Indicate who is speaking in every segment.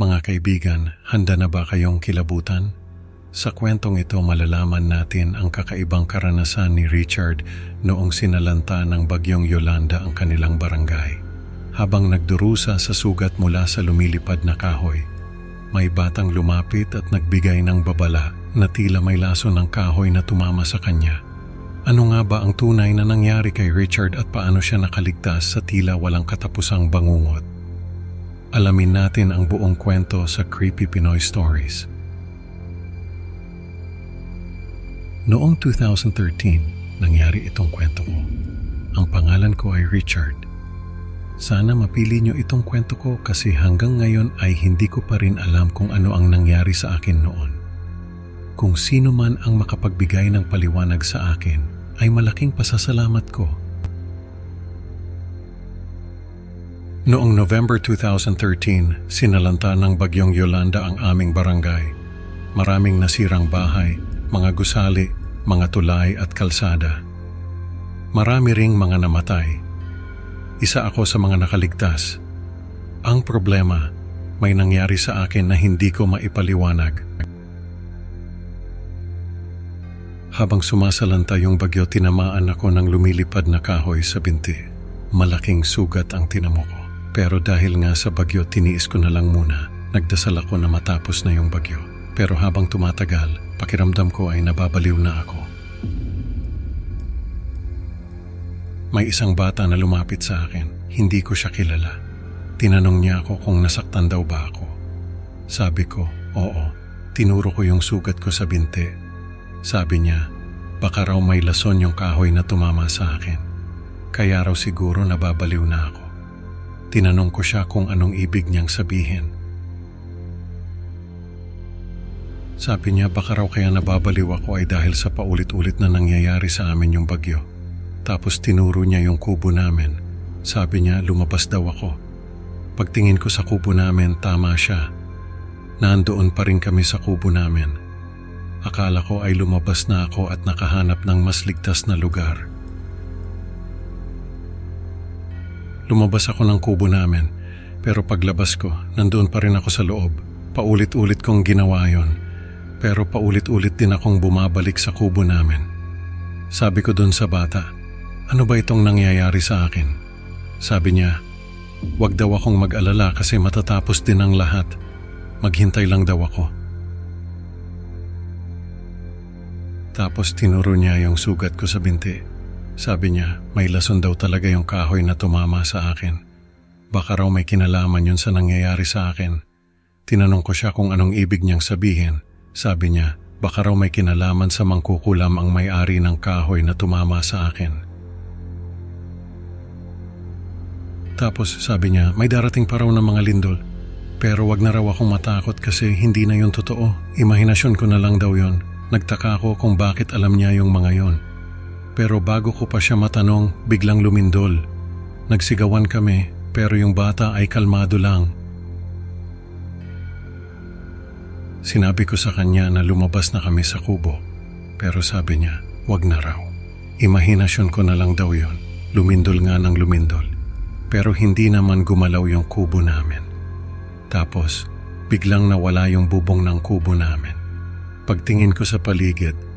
Speaker 1: Mga kaibigan, handa na ba kayong kilabutan? Sa kwentong ito malalaman natin ang kakaibang karanasan ni Richard noong sinalanta ng bagyong Yolanda ang kanilang barangay. Habang nagdurusa sa sugat mula sa lumilipad na kahoy, may batang lumapit at nagbigay ng babala na tila may laso ng kahoy na tumama sa kanya. Ano nga ba ang tunay na nangyari kay Richard at paano siya nakaligtas sa tila walang katapusang bangungot? Alamin natin ang buong kwento sa Creepy Pinoy Stories. Noong 2013, nangyari itong kwento ko. Ang pangalan ko ay Richard. Sana mapili niyo itong kwento ko kasi hanggang ngayon ay hindi ko pa rin alam kung ano ang nangyari sa akin noon. Kung sino man ang makapagbigay ng paliwanag sa akin, ay malaking pasasalamat ko. Noong November 2013, sinalanta ng bagyong Yolanda ang aming barangay. Maraming nasirang bahay, mga gusali, mga tulay at kalsada. Marami ring mga namatay. Isa ako sa mga nakaligtas. Ang problema, may nangyari sa akin na hindi ko maipaliwanag. Habang sumasalanta yung bagyo, tinamaan ako ng lumilipad na kahoy sa binti. Malaking sugat ang tinamo ko. Pero dahil nga sa bagyo, tiniis ko na lang muna. Nagdasal ako na matapos na yung bagyo. Pero habang tumatagal, pakiramdam ko ay nababaliw na ako. May isang bata na lumapit sa akin. Hindi ko siya kilala. Tinanong niya ako kung nasaktan daw ba ako. Sabi ko, oo. Tinuro ko yung sugat ko sa binti. Sabi niya, baka raw may lason yung kahoy na tumama sa akin. Kaya raw siguro nababaliw na ako. Tinanong ko siya kung anong ibig niyang sabihin. Sabi niya baka raw kaya nababaliw ako ay dahil sa paulit-ulit na nangyayari sa amin yung bagyo. Tapos tinuro niya yung kubo namin. Sabi niya lumabas daw ako. Pagtingin ko sa kubo namin, tama siya. Nandoon pa rin kami sa kubo namin. Akala ko ay lumabas na ako at nakahanap ng mas ligtas na lugar. Lumabas ako ng kubo namin, pero paglabas ko, nandoon pa rin ako sa loob. Paulit-ulit kong ginawa yon, pero paulit-ulit din akong bumabalik sa kubo namin. Sabi ko doon sa bata, ano ba itong nangyayari sa akin? Sabi niya, wag daw akong mag-alala kasi matatapos din ang lahat. Maghintay lang daw ako. Tapos tinuro niya yung sugat ko sa binti. Sabi niya, may lason daw talaga yung kahoy na tumama sa akin. Baka raw may kinalaman yun sa nangyayari sa akin. Tinanong ko siya kung anong ibig niyang sabihin. Sabi niya, baka raw may kinalaman sa mangkukulam ang may-ari ng kahoy na tumama sa akin. Tapos sabi niya, may darating pa raw ng mga lindol. Pero wag na raw akong matakot kasi hindi na yun totoo. Imahinasyon ko na lang daw yun. Nagtaka ako kung bakit alam niya yung mga yon. Pero bago ko pa siya matanong, biglang lumindol. Nagsigawan kami, pero yung bata ay kalmado lang. Sinabi ko sa kanya na lumabas na kami sa kubo. Pero sabi niya, wag na raw. Imahinasyon ko na lang daw yon. Lumindol nga ng lumindol. Pero hindi naman gumalaw yung kubo namin. Tapos, biglang nawala yung bubong ng kubo namin. Pagtingin ko sa paligid,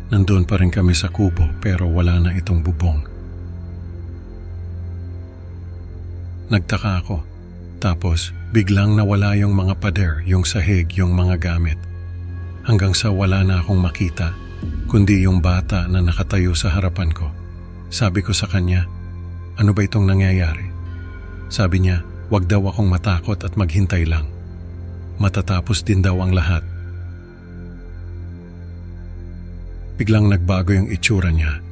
Speaker 1: nandoon pa rin kami sa kubo pero wala na itong bubong. Nagtaka ako. Tapos biglang nawala yung mga pader, yung sahig, yung mga gamit. Hanggang sa wala na akong makita, kundi yung bata na nakatayo sa harapan ko. Sabi ko sa kanya, ano ba itong nangyayari? Sabi niya, wag daw akong matakot at maghintay lang. Matatapos din daw ang lahat. Biglang nagbago yung itsura niya.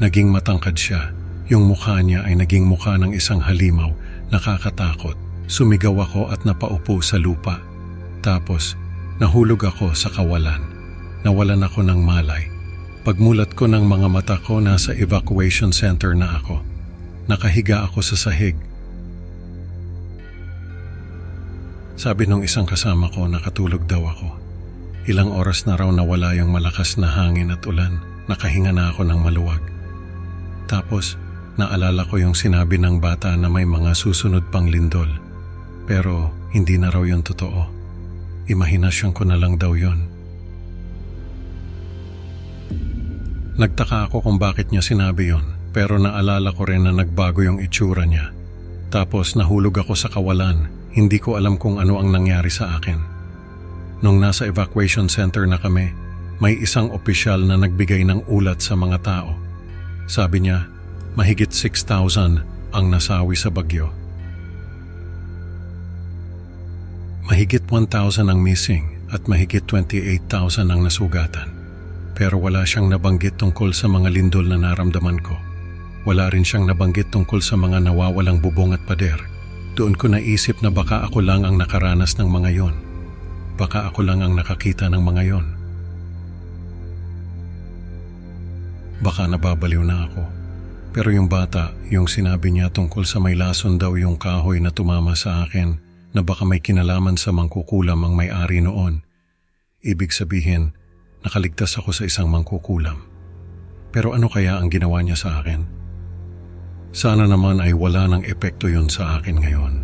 Speaker 1: Naging matangkad siya. Yung mukha niya ay naging mukha ng isang halimaw, nakakatakot. Sumigaw ako at napaupo sa lupa. Tapos, nahulog ako sa kawalan. Nawalan ako ng malay. Pagmulat ko ng mga mata ko, nasa evacuation center na ako. Nakahiga ako sa sahig. Sabi nung isang kasama ko, nakatulog daw ako. Ilang oras na raw nawala yung malakas na hangin at ulan. Nakahinga na ako ng maluwag. Tapos, naalala ko yung sinabi ng bata na may mga susunod pang lindol. Pero hindi na raw yun totoo. Imahinasyon ko na lang daw yon. Nagtaka ako kung bakit niya sinabi yon, pero naalala ko rin na nagbago yung itsura niya. Tapos nahulog ako sa kawalan, hindi ko alam kung ano ang nangyari sa akin. Nung nasa evacuation center na kami, may isang opisyal na nagbigay ng ulat sa mga tao. Sabi niya, mahigit 6,000 ang nasawi sa bagyo. Mahigit 1,000 ang missing at mahigit 28,000 ang nasugatan. Pero wala siyang nabanggit tungkol sa mga lindol na naramdaman ko. Wala rin siyang nabanggit tungkol sa mga nawawalang bubong at pader. Doon ko naisip na baka ako lang ang nakaranas ng mga yon. Baka ako lang ang nakakita ng mga yon. Baka nababaliw na ako. Pero yung bata, yung sinabi niya tungkol sa may lason daw yung kahoy na tumama sa akin na baka may kinalaman sa mangkukulam ang may-ari noon. Ibig sabihin, nakaligtas ako sa isang mangkukulam. Pero ano kaya ang ginawa niya sa akin? Sana naman ay wala ng epekto yun sa akin ngayon.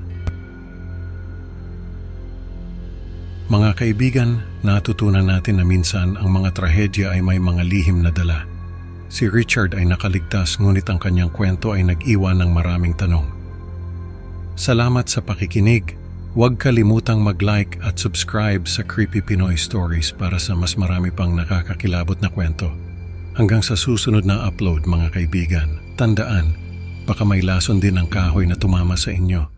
Speaker 1: Mga kaibigan, natutunan natin na minsan ang mga trahedya ay may mga lihim na dala. Si Richard ay nakaligtas ngunit ang kanyang kwento ay nag-iwan ng maraming tanong. Salamat sa pakikinig. Huwag kalimutang mag-like at subscribe sa Creepy Pinoy Stories para sa mas marami pang nakakakilabot na kwento. Hanggang sa susunod na upload mga kaibigan, tandaan, baka may lason din ang kahoy na tumama sa inyo.